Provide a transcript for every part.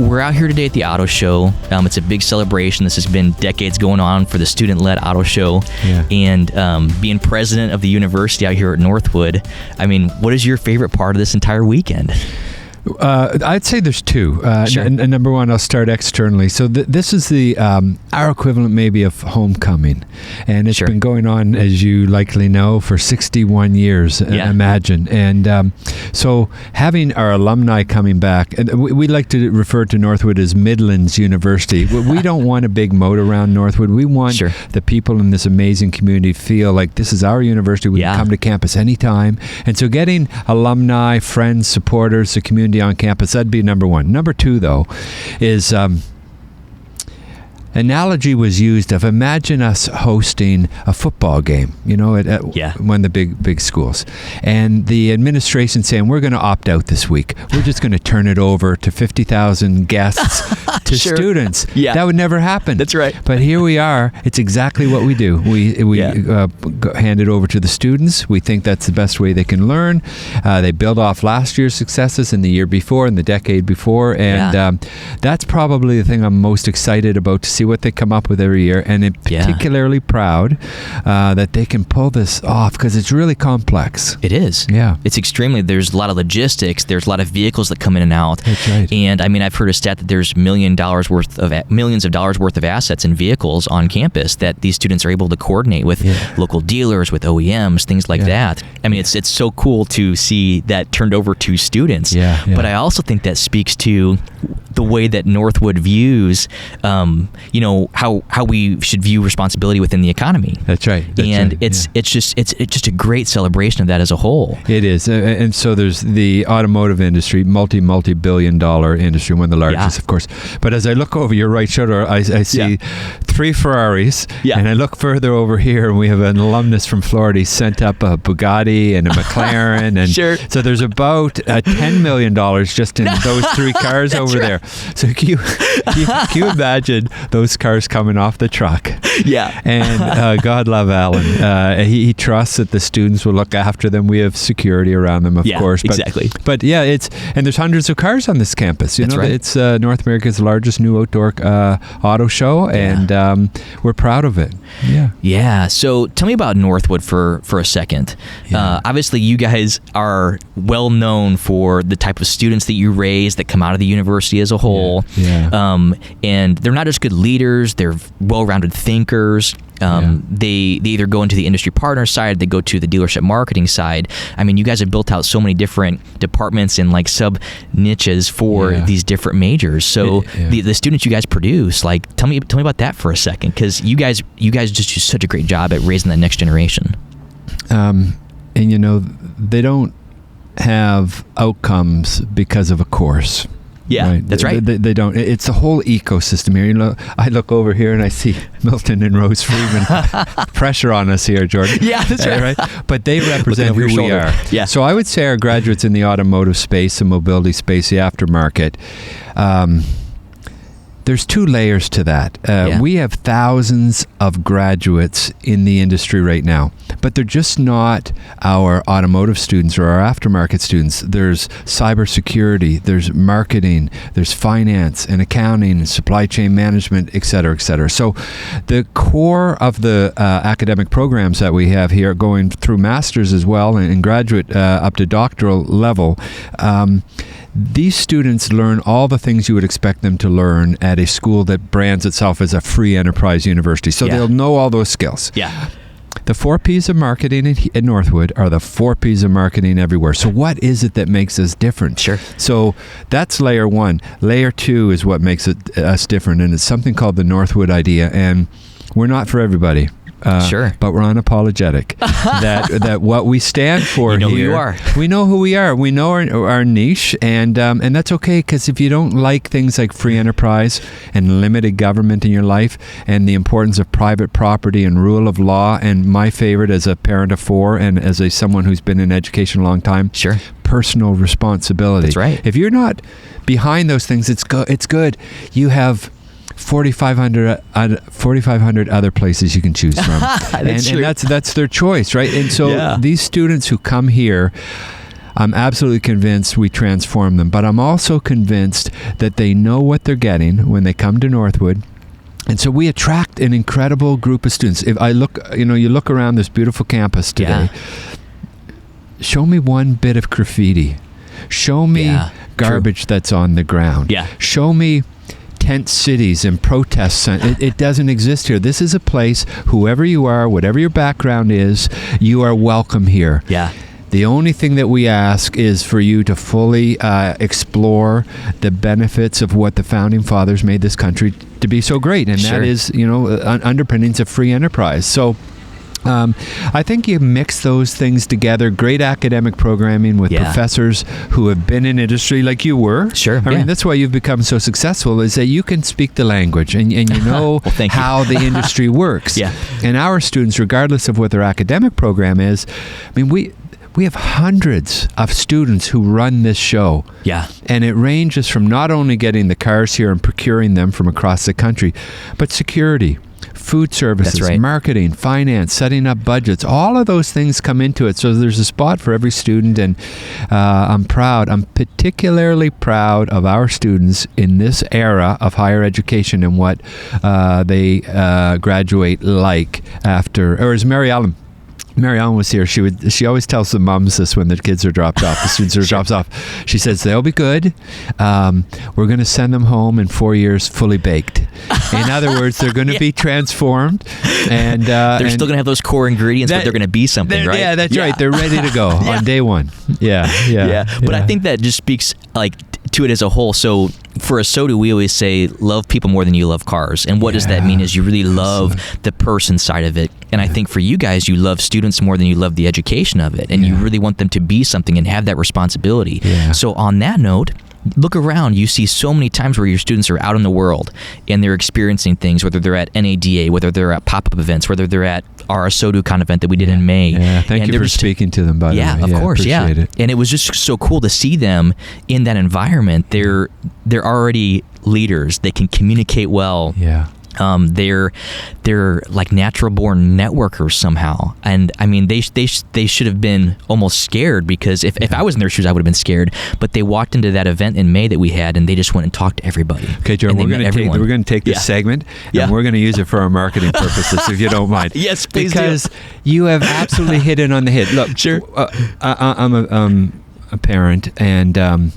we're out here today at the auto show. It's a big celebration. This has been decades going on for the student-led auto show. Yeah. And being president of the university out here at Northwood, I mean, what is your favorite part of this entire weekend? I'd say there's two. Sure. And number one, I'll start externally. So this is the our equivalent maybe of homecoming, and it's Sure. been going on, as you likely know, for 61 years. Yeah. Imagine, and so having our alumni coming back, and we like to refer to Northwood as Midlands University. We don't want a big moat around Northwood. We want Sure. the people in this amazing community to feel like this is our university. We Yeah. can come to campus anytime, and so getting alumni, friends, supporters, the community on campus, that'd be number one. Number two, though, is analogy was used of imagine us hosting a football game, at Yeah. one of the big schools, and the administration saying we're going to opt out this week. We're just going to turn it over to 50,000 guests to Sure. students. Yeah. That would never happen. That's right. But here we are. It's exactly what we do. We Yeah. hand it over to the students. We think that's the best way they can learn. They build off last year's successes and the year before and the decade before, and Yeah. that's probably the thing I'm most excited about, to see what they come up with every year, and I'm particularly proud that they can pull this off, because it's really complex. It is. Yeah. It's extremely, there's a lot of logistics, there's a lot of vehicles that come in and out. That's right. And I mean, I've heard a stat that there's millions of dollars worth of assets in vehicles on campus that these students are able to coordinate with local dealers, with OEMs, things like that. I mean, it's so cool to see that turned over to students. Yeah. But I also think that speaks to the way that Northwood views, how we should view responsibility within the economy. That's right. And it's just a great celebration of that as a whole. It is. And so there's the automotive industry, multi-billion-dollar industry, one of the largest, of course. But as I look over your right shoulder, I see 3 Ferraris, and I look further over here, and we have an alumnus from Florida. He sent up a Bugatti and a McLaren, and Sure. so there's about $10 million just in those 3 cars over there. So can you imagine those cars coming off the truck? Yeah. And God love Alan. He trusts that the students will look after them. We have security around them, of course. But, exactly. But yeah, and there's hundreds of cars on this campus. That's right. It's North America's largest new outdoor auto show, and we're proud of it. Yeah. Yeah. So tell me about Northwood for a second. Yeah. Obviously, you guys are well known for the type of students that you raise that come out of the university as a whole. Yeah. And they're not just good leaders; they're well-rounded thinkers. They either go into the industry partner side, they go to the dealership marketing side. I mean, you guys have built out so many different departments and like sub niches for these different majors. So the students you guys produce, like, tell me about that for a second, because you guys just do such a great job at raising that next generation. And they don't have outcomes because of a course. Yeah, right. That's right. They don't. It's the whole ecosystem here. I look over here and I see Milton and Rose Freeman. Pressure on us here, Jordan. Yeah, that's right. But they represent who we are. Yeah. So I would say our graduates in the automotive space, the mobility space, the aftermarket, there's 2 layers to that. We have thousands of graduates in the industry right now, but they're just not our automotive students or our aftermarket students. There's cybersecurity, there's marketing, there's finance and accounting and supply chain management, et cetera, et cetera. So the core of the academic programs that we have here, going through masters as well and graduate up to doctoral level, these students learn all the things you would expect them to learn at a school that brands itself as a free enterprise university. So they'll know all those skills. Yeah. The 4 Ps of marketing at Northwood are the 4 Ps of marketing everywhere. So what is it that makes us different? Sure. So that's layer 1. Layer 2 is what makes us different, and it's something called the Northwood idea. And we're not for everybody. Sure. But we're unapologetic that what we stand for you know here, who you are. We know who we are. We know our niche, and that's okay, because if you don't like things like free enterprise and limited government in your life and the importance of private property and rule of law, and my favorite as a parent of 4 and as someone who's been in education a long time, Sure. personal responsibility. That's right. If you're not behind those things, it's good. You have 4,500 other places you can choose from. and that's their choice, right? And so these students who come here, I'm absolutely convinced we transform them, but I'm also convinced that they know what they're getting when they come to Northwood. And so we attract an incredible group of students. If I look, you look around this beautiful campus today, show me one bit of graffiti. Show me garbage that's on the ground. Show me tent cities and protests. It doesn't exist here. This is a place, whoever you are, whatever your background is, you are welcome here. The only thing that we ask is for you to fully explore the benefits of what the Founding Fathers made this country to be so great. And that is, underpinnings of free enterprise. So I think you mix those things together, great academic programming with professors who have been in industry like you were. I mean, that's why you've become so successful, is that you can speak the language and you know how the industry works. And our students, regardless of what their academic program is, I mean, we have hundreds of students who run this show. And it ranges from not only getting the cars here and procuring them from across the country, but security, food services, marketing, finance, setting up budgets, all of those things come into it. So there's a spot for every student, and I'm particularly proud of our students in this era of higher education and what they graduate like after, or as Mary Ellen was here. She always tells the mums this when the kids are dropped off, the students are dropped off. She says, they'll be good. We're going to send them home in 4 years fully baked. In other words, they're going to be transformed. And they're still going to have those core ingredients, but they're going to be something, right? Yeah, that's right. They're ready to go on day one. But I think that just speaks to it as a whole. So for ASOTU, we always say, love people more than you love cars. And what does that mean is you really love the person side of it. And I think for you guys, you love students more than you love the education of it. And you really want them to be something and have that responsibility. So on that note, look around. You see so many times where your students are out in the world and they're experiencing things, whether they're at NADA, whether they're at pop-up events, whether they're at our ASOTU event that we did in May. Thank you for speaking to them, by the way. Of course, appreciate it. And it was just so cool to see them in that environment. They're already leaders. They can communicate well. They're like natural born networkers somehow. And I mean, they should have been almost scared, because if I was in their shoes, I would have been scared. But they walked into that event in May that we had, and they just went and talked to everybody. Okay, Jordan, we're going to take this segment and we're going to use it for our marketing purposes, if you don't mind. Yes, please because you have absolutely hit it on the head. Look, I'm a parent, and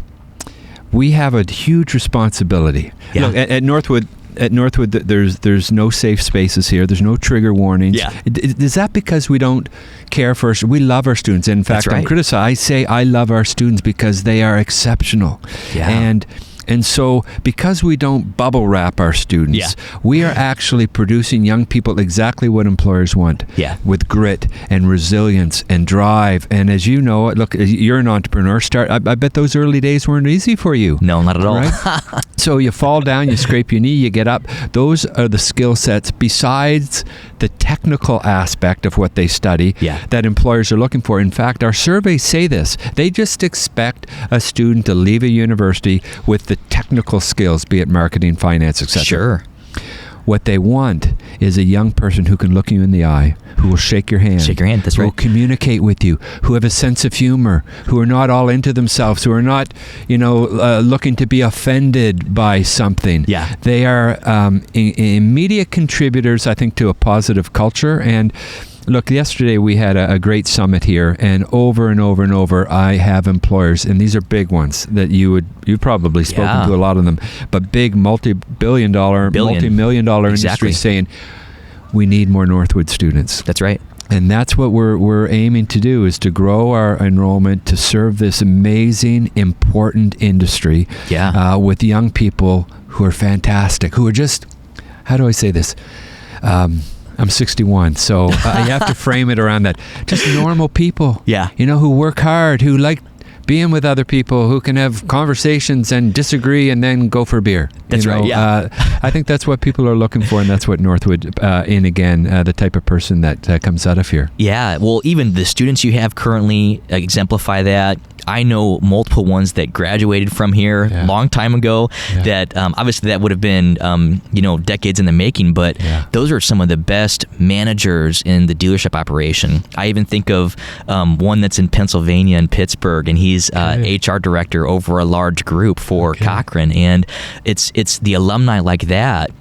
we have a huge responsibility. Look, at Northwood, there's no safe spaces here. There's no trigger warnings. Is that because we don't care for we love our students? In fact, I'm criticized. I say I love our students because they are exceptional. And so because we don't bubble wrap our students, we are actually producing young people exactly what employers want, with grit and resilience and drive. And as you know, look, you're an entrepreneur. I bet those early days weren't easy for you. No, not at all. Right? So you fall down, you scrape your knee, you get up. Those are the skill sets, besides the technical aspect of what they study, that employers are looking for. In fact, our surveys say this. They just expect a student to leave a university with the technical skills, be it marketing, finance, etc. What they want is a young person who can look you in the eye, who will shake your hand. That's who right. will communicate with you, who have a sense of humor, who are not all into themselves, who are not, looking to be offended by something. They are immediate contributors, I think, to a positive culture. And look, yesterday we had a great summit here, and over and over and over, I have employers, and these are big ones that you've probably spoken to a lot of them, but big multi-million dollar industries saying, we need more Northwood students. That's right. And that's what we're aiming to do, is to grow our enrollment to serve this amazing, important industry with young people who are fantastic, who are just, how do I say this? I'm 61, so you have to frame it around that. Just normal people, who work hard, who like being with other people, who can have conversations and disagree and then go for a beer. That's right. Yeah. I think that's what people are looking for, and that's what Northwood, the type of person that comes out of here. Yeah. Well, even the students you have currently exemplify that. I know multiple ones that graduated from here a long time ago that obviously that would have been, decades in the making, but those are some of the best managers in the dealership operation. I even think of one that's in Pennsylvania in Pittsburgh, and he's HR director over a large group for Cochrane. And it's the alumni like that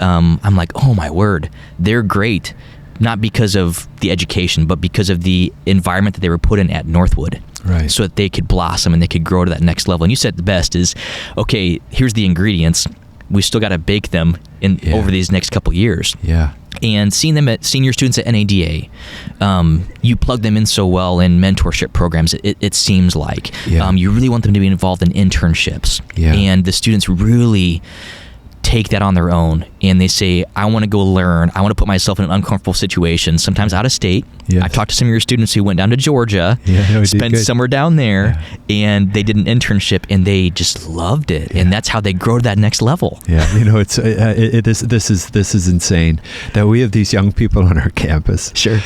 I'm like, oh my word, they're great. Not because of the education, but because of the environment that they were put in at Northwood. Right. So that they could blossom and they could grow to that next level. And you said the best is, okay, here's the ingredients. We still got to bake them over these next couple years. Yeah. And seeing them at senior students at NADA, you plug them in so well in mentorship programs, it seems like. Yeah. You really want them to be involved in internships. Yeah. And the students really take that on their own, and they say, I want to go learn. I want to put myself in an uncomfortable situation, sometimes out of state. Yes. I talked to some of your students who went down to Georgia, spent summer down there, and they did an internship, and they just loved it. And that's how they grow to that next level. Yeah, it's this is insane that we have these young people on our campus. Sure.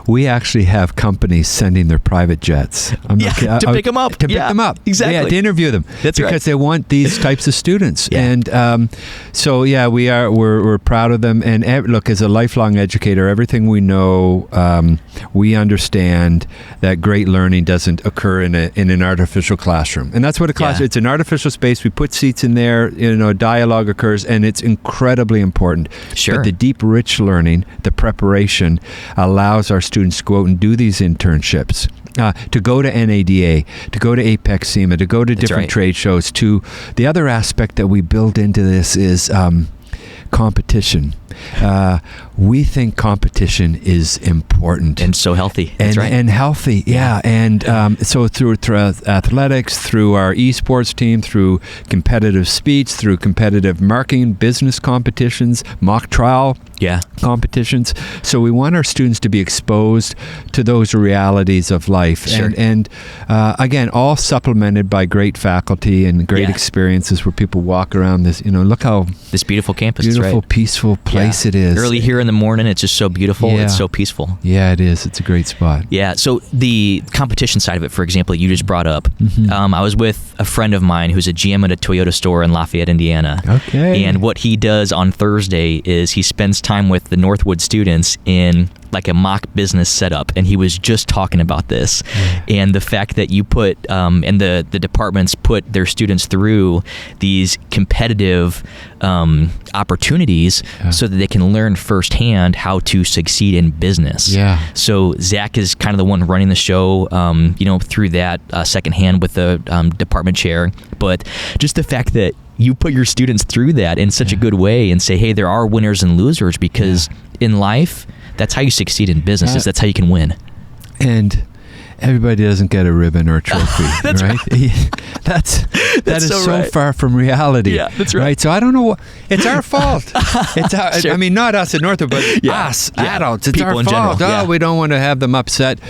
We actually have companies sending their private jets. To pick them up. To pick them up. Exactly. Yeah, to interview them. That's right. Because they want these types of students. Yeah. And we're proud of them. And look, as a lifelong educator, everything we know, we understand that great learning doesn't occur in an artificial classroom. And that's what a classroom, it's an artificial space. We put seats in there, dialogue occurs, and it's incredibly important. Sure. But the deep, rich learning, the preparation allows our students to go out and do these internships. To go to NADA, to go to Apex SEMA, to go to different trade shows. To the other aspect that we build into this is competition. We think competition is important and so healthy. That's right. And healthy, yeah. And so through athletics, through our esports team, through competitive speech, through competitive marketing, business competitions, mock trial competitions. So we want our students to be exposed to those realities of life. Sure. And again, all supplemented by great faculty and great experiences where people walk around this, look how this beautiful campus, beautiful, peaceful place it is. Early here in the morning, it's just so beautiful. It's so peaceful. Yeah, it is. It's a great spot. Yeah. So the competition side of it, for example, you just brought up. I was with a friend of mine who's a GM at a Toyota store in Lafayette, Indiana. Okay. And what he does on Thursday is he spends time with the Northwood students in like a mock business setup, and he was just talking about this and the fact that you put and the departments put their students through these competitive opportunities so that they can learn firsthand how to succeed in business. So Zach is kind of the one running the show through that secondhand with the department chair, but just the fact that you put your students through that in such a good way and say, hey, there are winners and losers, because in life, that's how you succeed in business. That's how you can win. And everybody doesn't get a ribbon or a trophy, that's right? That is so far from reality. Yeah, that's right. So I don't know it's our fault. It's our, I mean, not us at Northwood, but us, adults. It's people our in fault. general. We don't want to have them upset.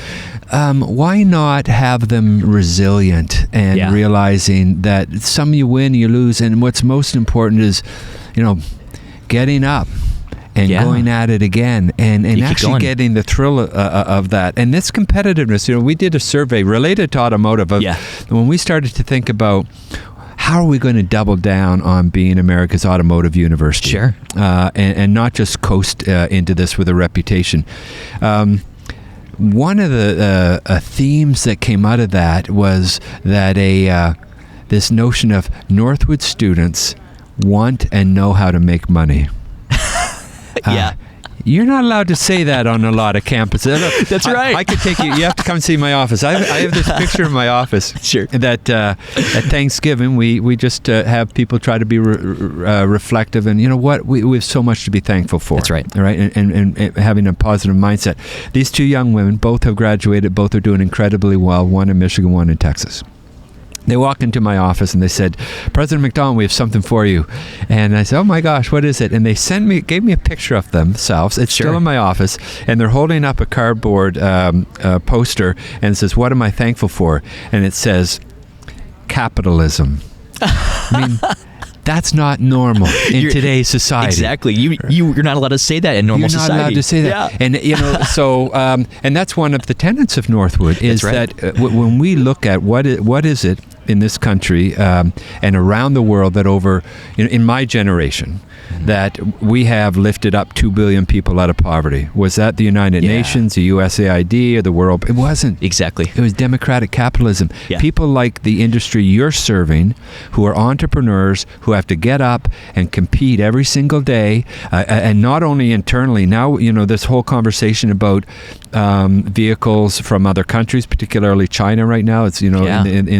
Why not have them resilient and realizing that some you win, you lose, and what's most important is, getting up and going at it again and actually getting the thrill of that. And this competitiveness, we did a survey related to automotive of when we started to think about how are we going to double down on being America's automotive university? Sure. And not just coast into this with a reputation. One of the themes that came out of that was that this notion of Northwood students want and know how to make money. You're not allowed to say that on a lot of campuses. That's right. I could take you. You have to come see my office. I have this picture in my office. Sure. That at Thanksgiving we just have people try to be reflective, and you know what, we have so much to be thankful for. That's right. All right, and having a positive mindset. These two young women both have graduated. Both are doing incredibly well. One in Michigan, one in Texas. They walked into my office and they said, President MacDonald, we have something for you. And I said, oh my gosh, what is it? And they gave me a picture of themselves. It's still in my office. And they're holding up a cardboard poster, and it says, what am I thankful for? And it says, capitalism. I mean, That's not normal in today's society. Exactly. You're not allowed to say that in normal society. You're not allowed to say that. Yeah. And and that's one of the tenets of Northwood is that when we look at what is it in this country and around the world that in my generation, that we have lifted up 2 billion people out of poverty. Was that the United Nations, the USAID, or the world? It wasn't. Exactly. It was democratic capitalism. Yeah. People like the industry you're serving, who are entrepreneurs, who have to get up and compete every single day, and not only internally. Now, this whole conversation about vehicles from other countries, particularly China right now. It's, in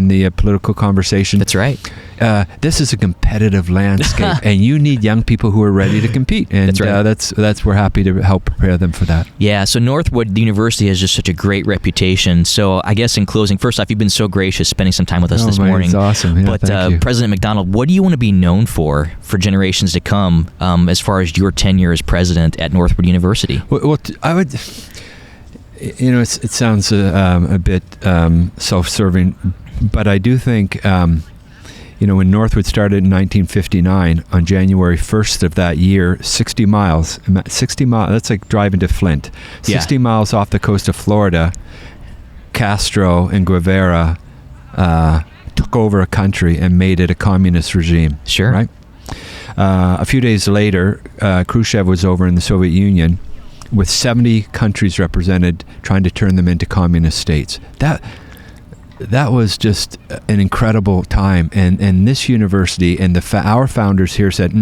the political conversation. That's right. This is a competitive landscape, and you need young people who are ready to compete. And that's right. that's we're happy to help prepare them for that. Yeah, so Northwood University has just such a great reputation. So I guess in closing, first off, you've been so gracious spending some time with us this morning. It's awesome. Yeah, but thank you. President MacDonald, what do you want to be known for generations to come as far as your tenure as president at Northwood University? Well, I would... it sounds a bit self-serving, but I do think, when Northwood started in 1959, on January 1st of that year, 60 miles, that's like driving to Flint, 60 miles off the coast of Florida, Castro and Guevara took over a country and made it a communist regime. Sure. Right? A few days later, Khrushchev was over in the Soviet Union, with 70 countries represented, trying to turn them into communist states. That was just an incredible time. And this university and our founders here said,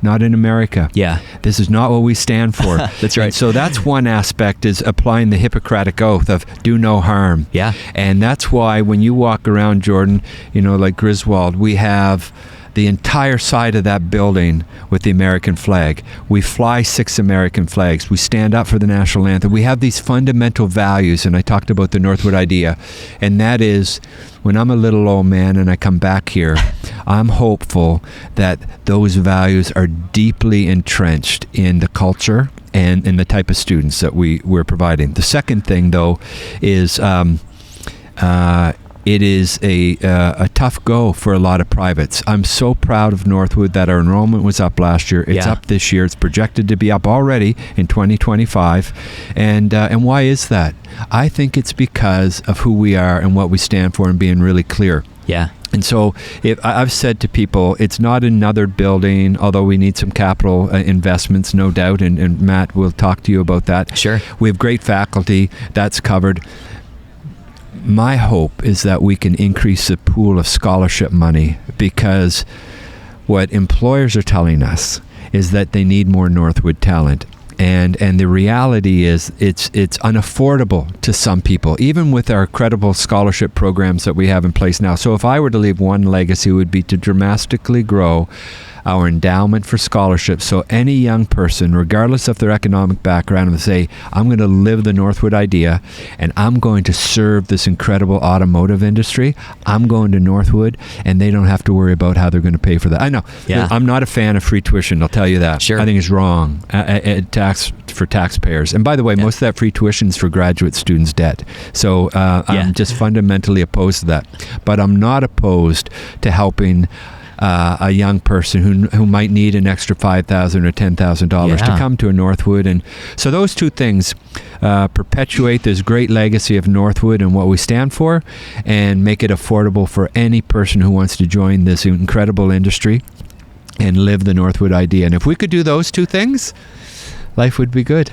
not in America. Yeah. This is not what we stand for. That's right. And so that's one aspect, is applying the Hippocratic Oath of do no harm. Yeah. And that's why when you walk around, Jordan, like Griswold, we have the entire side of that building with the American flag. We fly 6 American flags. We stand up for the national anthem. We have these fundamental values, and I talked about the Northwood idea, and that is, when I'm a little old man and I come back here, I'm hopeful that those values are deeply entrenched in the culture and in the type of students that we're providing. The second thing, though, is it is a tough go for a lot of privates. I'm so proud of Northwood that our enrollment was up last year. It's up this year. It's projected to be up already in 2025. And why is that? I think it's because of who we are and what we stand for, and being really clear. Yeah. And so I've said to people, it's not another building, although we need some capital investments, no doubt, and Matt will talk to you about that. Sure. We have great faculty. That's covered. My hope is that we can increase the pool of scholarship money, because what employers are telling us is that they need more Northwood talent. And the reality is it's unaffordable to some people, even with our credible scholarship programs that we have in place now. So if I were to leave one legacy, it would be to dramatically grow our endowment for scholarships, so any young person, regardless of their economic background, would say, I'm going to live the Northwood idea, and I'm going to serve this incredible automotive industry. I'm going to Northwood, and they don't have to worry about how they're going to pay for that. I know. Yeah. I'm not a fan of free tuition, I'll tell you that. Sure. I think it's wrong. Tax for taxpayers. And by the way, most of that free tuition is for graduate students' debt. So I'm just fundamentally opposed to that. But I'm not opposed to helping a young person who might need an extra $5,000 or $10,000 to come to a Northwood. And so those two things perpetuate this great legacy of Northwood and what we stand for, and make it affordable for any person who wants to join this incredible industry and live the Northwood idea. And if we could do those two things, life would be good.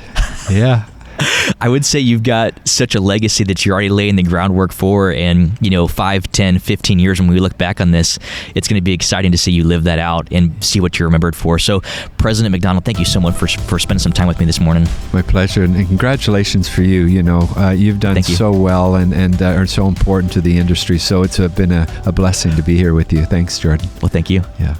Yeah. I would say you've got such a legacy that you're already laying the groundwork for, and 5, 10, 15 years when we look back on this, it's going to be exciting to see you live that out and see what you're remembered for. So President MacDonald, thank you so much for spending some time with me this morning. My pleasure, and congratulations for you. You've done so well and are so important to the industry, so it's been a blessing to be here with you. Thanks, Jordan. Well, thank you. Yeah.